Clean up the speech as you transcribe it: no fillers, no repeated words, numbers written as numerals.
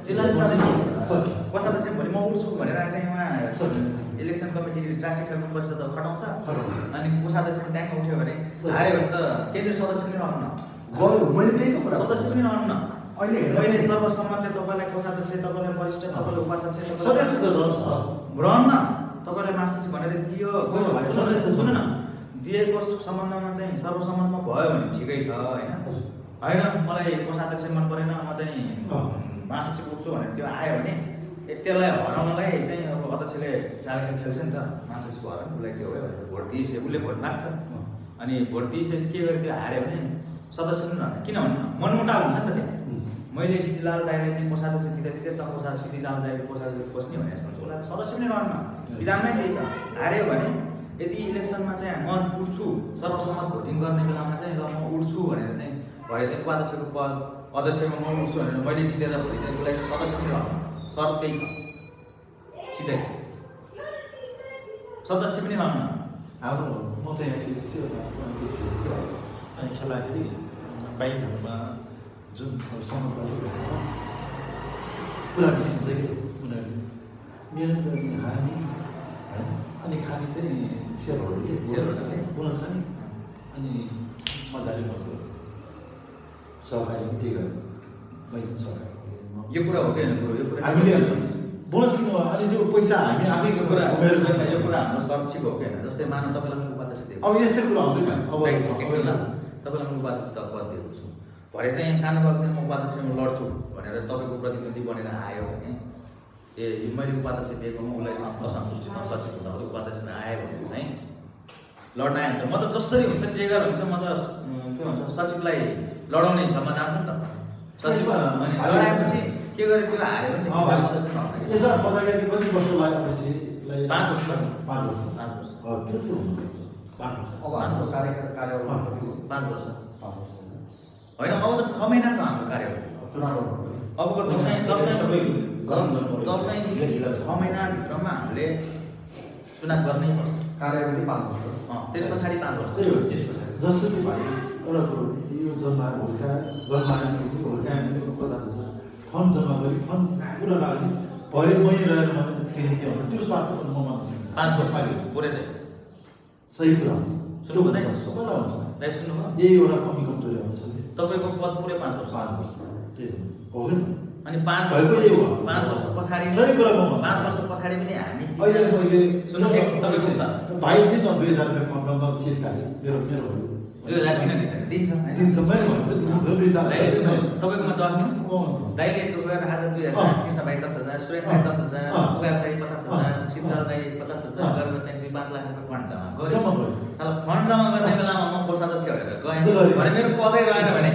कोषाध्यक्ष भोलि म उठ्छु भनेर चाहिँ उहाँ इलेक्सन कमिटी राष्ट्रिय खेलकुद परिषद खटाउँछ अनि कोषाध्यक्ष ट्याङ्क उठ्यो भने हार्यो भने त केन्द्रीय सदस्य पनि रहन्न गयो मैले त्यही त कुरा सदस्य पनि रहन्न अहिले मैले सर्वसम्मतले तपाईँलाई कोषाध्यक्ष तपाईँलाई वरिष्ठ तपाईँलाई उपाध्यक्ष सदस्य रहन्न तपाईँलाई महासचिव भनेर दियो सुन न दिएको सम्बन्धमा चाहिँ सर्वसम्मतमा भयो भने ठिकै छ होइन होइन मलाई कोषाध्यक्ष मन परेन म चाहिँ महासचिव उठ्छु भनेर त्यो आयो भने त्यसलाई हराउनलाई चाहिँ अब अध्यक्षले चाल खेल्छ नि त महासचिव हराउनु उसलाई के हो भोट दिइसके उसले भोट माग्छ अनि भोट दिइसकेपछि के गर्यो त्यो हार्यो भने सदस्य पनि रहन्छ किन भन्नु मनमुटाव हुन्छ नि त त्यहाँ मैले सिद्धिलाल दाइले चाहिँ कोषाध्यक्ष दिँदै त सिद्धिलाल दाइले कोषाध्यक्ष बस्ने भनेर सोच्छु उसलाई सदस्य पनि रहन्न विधानमै त्यही छ हार्यो भने यदि इलेक्सनमा चाहिँ म उठ्छु सर्वसम्मत भोटिङ गर्ने बेलामा चाहिँ ल म उठ्छु भनेर चाहिँ भरे चाहिँ उपाध्यक्षको पद अध्यक्षमा म उठ्छु भनेर मैले जितेर भोलि चाहिँ उसलाई सदस्य पनि रहन्न शर्त त्यही छ सिधै सदस्य पनि रहन्न हाम्रो म चाहिँ अनि खेल्दाखेरि बाइकहरूमा जुन पुरा निस्किन्छ कि उनीहरूले मेरो हामी होइन अनि खाने चाहिँ सेयरहरूले बोनस छ नि अनि मजाले मजाले सहकारी पनि त्यही गर्यो मैले सहकारी यो कुरा हो कि होइन कुरो यो कुरा हामीले बोनस किन अनि त्यो पैसा हामी आफै यो कुरा हाम्रो शर्त हो कि होइन जस्तै मानव तपाईँलाई म उपाध्यक्ष दिएको अब यस्तै कुरा आउँछ नि तपाईँलाई म उपाध्यक्ष पद दिएको छु भरे चाहिँ सानो बाबु चाहिँ म उपाध्यक्षमा लड्छु भनेर तपाईँको प्रतिनिधि बनेर आयो भने ए मैले उपाध्यक्ष दिएकोमा उसलाई असन्तुष्टि नसचिव हुँदा उपाध्यक्षमा आयो भने चाहिँ लड्न आयो भने त म त जसरी हुन्छ जे गरेर हुन्छ म त के भन्छ सचिवलाई लडाउने हिसाबमा जान्छु नि त सचिव अनि लडाएपछि के गरेर त्यो हार्यो भने सदस्य यसो पदाधिकारी कति वर्ष लागेपछि 5 वर्ष 5 वर्ष त्यो चाहिँ हुनुपर्छ 5 वर्ष अब हाम्रो कार्यकाल कति हो 5 वर्ष 5 वर्ष होइन अब त 6 महिना छ हाम्रो कार्य चुनाव अबको दसैँ 6 महिनाभित्रमा हामीले चुनाव गर्नै पर्छ कार्यवधि 5 वर्ष त्यस पछाडि 5 वर्ष त्यस पछाडि जस्तो कि भाइ एउटा कुरो यो हुर्कायो कोषाध्यक्ष फन्ड जम्मा गरी फन्ड पुरा लाग्ने भरे मै रहेर मात्रै खेल्ने के हुन्छ त्यो स्वार्थ पनि म मान्न सक्छु 5 वर्ष पुरै सही कुरा सुन्नुभयो सबैलाई हुन्छ सुन्नुभयो यही एउटा कमी कमजोरी हुन्छ तपाईँको पद पुरै 5 वर्ष त्यही हो नि अनि 5 वर्ष पछाडि सही कुरा 5 वर्ष पछाडि पनि हामी अहिले मैले सुन्नु तपाईँको भाइ दिन 2015 चिज खाले मेरो मेरो भयो 2000 किन दिन्छ दिन्छ मैले तपाईँकोमा जवाब दिनु दाइले त्यो गएर आज 2000 कृष्ण भाइ 10,000 सुरेश भाइ 10,000 उगार भाइ 50,000 शीतल भाइ 50,000 गरेर चाहिँ 2-5 लाख रुपियाँ फन्ड जम्मा गर्यो फन्ड जम्मा गर्ने बेलामा म कोषाध्यक्ष भनेर गएँ भने मेरो पदै रहेन भने